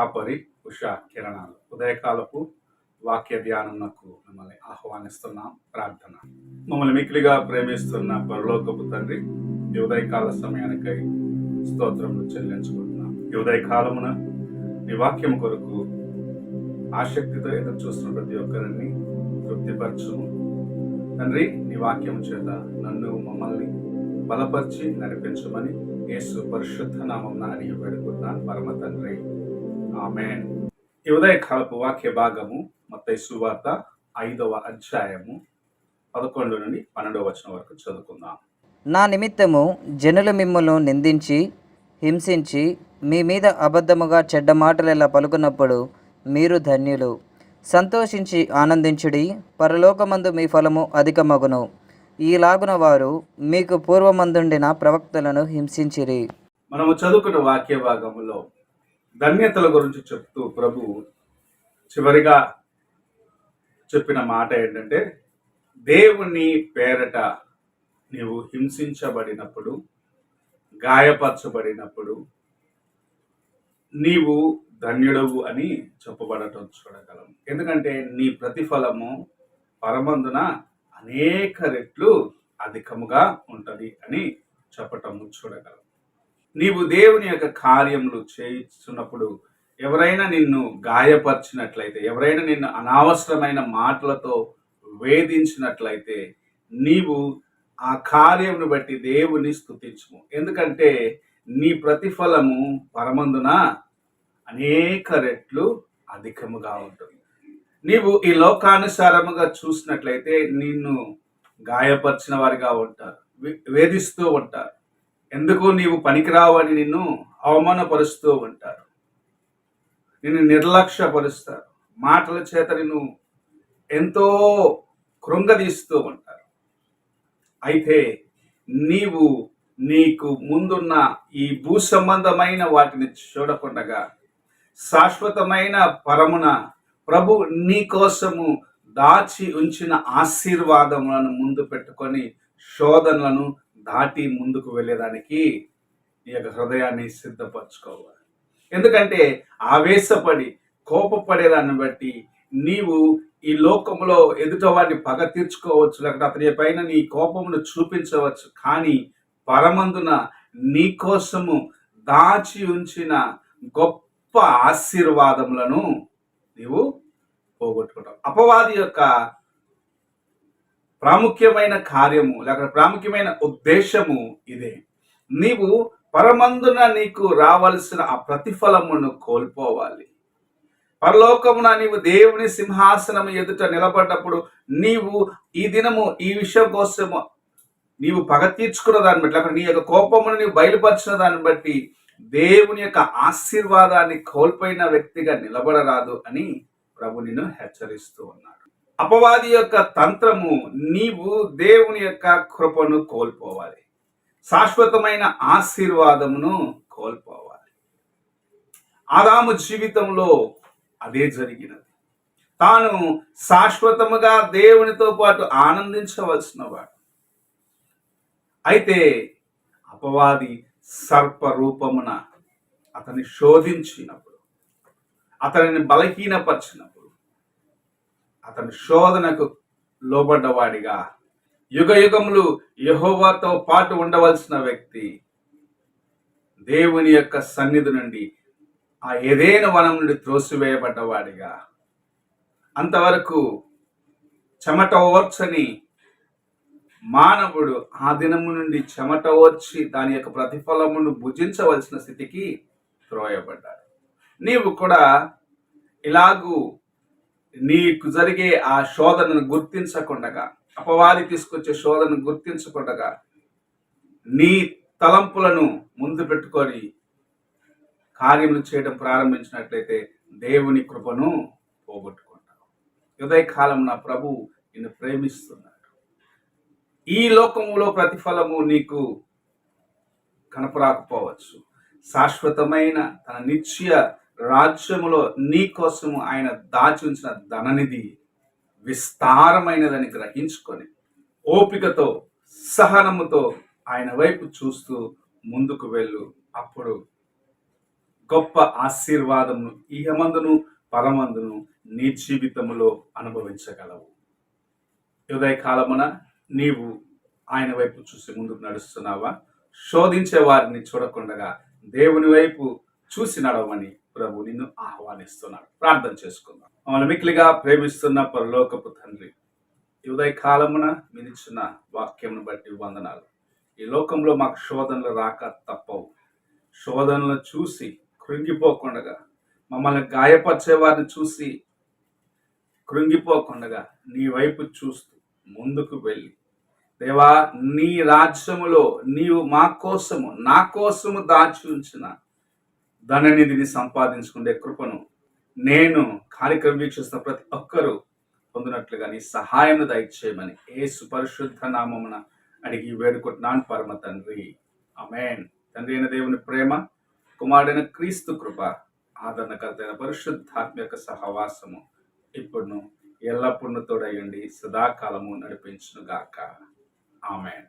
కాపరి ఉషా కిరణాలు ఉదయకాలపు వాక్య ధ్యానంకు మిమ్మల్ని ఆహ్వానిస్తున్నాం. ప్రార్థన. మమ్మల్ని మిక్కిలిగా ప్రేమిస్తున్న పరలోకపు తండ్రి, ఈ ఉదయకాల సమయానికై స్తోత్రములు చెల్లించుకుంటున్నాం. ఈ ఉదయకాలమున నీ వాక్యం కొరకు ఆసక్తితో ఎదురు చూస్తున్న ప్రతి ఒక్కరిని తృప్తిపరచుము తండ్రి. నీ వాక్యం చేత నన్ను మమ్మల్ని బలపరిచి నడిపించమని యేసు పరిశుద్ధ నామమున అడిగి వేడుకుంటున్నాను పరమ తండ్రి, ఆమేన్. ఈ ఉదయకాలపు వాక్య భాగము మత్తయి సువార్త 5వ అధ్యాయము 11 నుండి 12వ వచనం వరకు చదువుకుందాం. నా నిమిత్తము జనులు మిమ్మును నిందించి హింసించి మీ మీద అబద్ధముగా చెడ్డ మాటలెలా పలుకున్నప్పుడు మీరు ధన్యులు. సంతోషించి ఆనందించుడి, పరలోకమందు మీ ఫలము అధికమగును. ఈలాగున వారు మీకు పూర్వమందుండిన ప్రవక్తలను హింసించిరి. మనము చదువుకున్న వాక్య భాగములో ధన్యతల గురించి చెప్తూ ప్రభు చివరిగా చెప్పిన మాట ఏంటంటే, దేవుని పేరట నీవు హింసించబడినప్పుడు, గాయపరచబడినప్పుడు నీవు ధన్యుడవు అని చెప్పబడటం చూడగలం. ఎందుకంటే నీ ప్రతిఫలము పరమందున అనేక రెట్లు అధికముగా ఉంటది అని చెప్పటం చూడగలం. నీవు దేవుని యొక్క కార్యములు చేస్తున్నప్పుడు ఎవరైనా నిన్ను గాయపరిచినట్లయితే, ఎవరైనా నిన్ను అనవసరమైన మాటలతో వేధించినట్లయితే నీవు ఆ కార్యమును బట్టి దేవుని స్తుతించుము. ఎందుకంటే నీ ప్రతిఫలము పరమందున అనేక రెట్లు అధికముగా ఉంటుంది. నీవు ఈ లోకానుసారముగా చూసినట్లయితే నిన్ను గాయపరిచిన వారిగా ఉంటారు, వేధిస్తూ ఉంటారు. ఎందుకు నీవు పనికిరావు అని నిన్ను అవమానపరుస్తూ ఉంటారు, నిన్ను నిర్లక్ష్యపరుస్తారు, మాటల చేత నిన్ను ఎంతో కృంగదీస్తూ ఉంటారు. అయితే నీవు నీకు ముందున్న ఈ భూ సంబంధమైన వాటిని చూడకుండగా శాశ్వతమైన పరమున ప్రభు నీ కోసము దాచి ఉంచిన ఆశీర్వాదములను ముందు పెట్టుకొని శోధనలను దాటి ముందుకు వెళ్ళేదానికి నీ యొక్క హృదయాన్ని సిద్ధపరచుకోవాలి. ఎందుకంటే ఆవేశపడి కోపపడేదాన్ని బట్టి నీవు ఈ లోకంలో ఎదుట వాడిని పగ తీర్చుకోవచ్చు, లేకపోతే అతని పైన నీ కోపమును చూపించవచ్చు. కానీ పరమందున నీ కోసము దాచి ఉంచిన గొప్ప ఆశీర్వాదములను నీవు పోగొట్టుకుంటావు. అపవాది యొక్క ప్రాముఖ్యమైన కార్యము లేకపోతే ప్రాముఖ్యమైన ఉద్దేశము ఇదే. నీవు పరమందున నీకు రావాల్సిన ఆ ప్రతిఫలమును కోల్పోవాలి. పరలోకమున నీవు దేవుని సింహాసనం ఎదుట నిలబడ్డప్పుడు నీవు ఈ దినము ఈ విషయం కోసము నీవు పగ తీర్చుకున్న దాన్ని బట్టి, లేకపోతే నీ యొక్క కోపమును నీవు బయలుపరిచిన దాన్ని బట్టి దేవుని యొక్క ఆశీర్వాదాన్ని కోల్పోయిన వ్యక్తిగా నిలబడరాదు అని ప్రభు నిన్ను హెచ్చరిస్తూ ఉన్నాడు. అపవాది యొక్క తంత్రము, నీవు దేవుని యొక్క కృపను కోల్పోవాలి, శాశ్వతమైన ఆశీర్వాదమును కోల్పోవాలి. ఆదాము జీవితంలో అదే జరిగినది. తాను శాశ్వతముగా దేవునితో పాటు ఆనందించవలసిన వాడు. అయితే అపవాది సర్ప రూపమున అతన్ని శోధించినప్పుడు, అతనిని బలహీనపరిచినప్పుడు, అతని శోధనకు లోబడ్డవాడిగా యుగ యుగములు యెహోవాతో పాటు ఉండవలసిన వ్యక్తి దేవుని యొక్క సన్నిధి నుండి ఆ ఏదైనా వనం నుండి త్రోసివేయబడ్డవాడిగా, అంతవరకు చెమట ఓర్చని మానవుడు ఆ దినము నుండి చెమట ఓర్చి దాని యొక్క ప్రతిఫలమును భుజించవలసిన స్థితికి త్రోయబడ్డాడు. నీవు కూడా ఇలాగూ నీకు జరిగే ఆ శోధనను గుర్తించకుండగా, అపవాది తీసుకొచ్చే శోధనను గుర్తించకుండగా నీ తలంపులను ముందు పెట్టుకొని కార్యములు చేయడం ప్రారంభించినట్లయితే దేవుని కృపను పోగొట్టుకుంటావు. ఉదయకాలం నా ప్రభు నిన్ను ప్రేమిస్తున్నాడు. ఈ లోకములో ప్రతిఫలము నీకు కనపరాకపోవచ్చు, శాశ్వతమైన తన నిత్య రాజ్యములో నీ కోసము ఆయన దాచి ఉంచిన ధననిధి విస్తారమైనదని గ్రహించుకొని ఓపికతో సహనముతో ఆయన వైపు చూస్తూ ముందుకు వెళ్ళు. అప్పుడు గొప్ప ఆశీర్వాదమును ఇహమందును పరమందును నీ జీవితములో అనుభవించగలవు. ఉదయ కాలమున నీవు ఆయన వైపు చూసి ముందుకు నడుస్తున్నావా? శోధించే వారిని చూడకుండా దేవుని వైపు చూసి నడవమని ప్రభు నిన్ను ఆహ్వానిస్తున్నాడు. ప్రార్థన చేసుకుందాం. మమ్మల్ని మిక్కిలిగా ప్రేమిస్తున్న పరలోకపు తండ్రి, ఈ ఉదయ కాలమున మీరిచ్చిన వాక్యమును బట్టి వందనాలు. ఈ లోకంలో మాకు శోధనలు రాక తప్పవు. శోధనలు చూసి కృంగిపోకుండా, మమ్మల్ని గాయపరిచే వారిని చూసి కృంగిపోకుండా నీ వైపు చూస్తూ ముందుకు వెళ్ళి, దేవా, నీ రాజ్యములో నీవు మా కోసము, నా కోసము దాచి ఉంచిన ధననిధిని సంపాదించుకునే కృపను నేను కార్యక్రమం వీక్షిస్తున్న ప్రతి ఒక్కరూ పొందినట్లుగా నీ సహాయం దయచేయమని యేసు పరిశుద్ధ నామమున అడిగి వేడుకుంటున్నాను పరమ తండ్రి. ఆమేన్. తండ్రి అయిన దేవుని ప్రేమ, కుమారుడైన క్రీస్తు కృప, ఆదరణకర్తైన పరిశుద్ధాత్మ యొక్క సహవాసము ఇప్పుడు ఎల్లప్పుడూ తోడయండి, సదాకాలము నడిపించును గాక. ఆమేన్.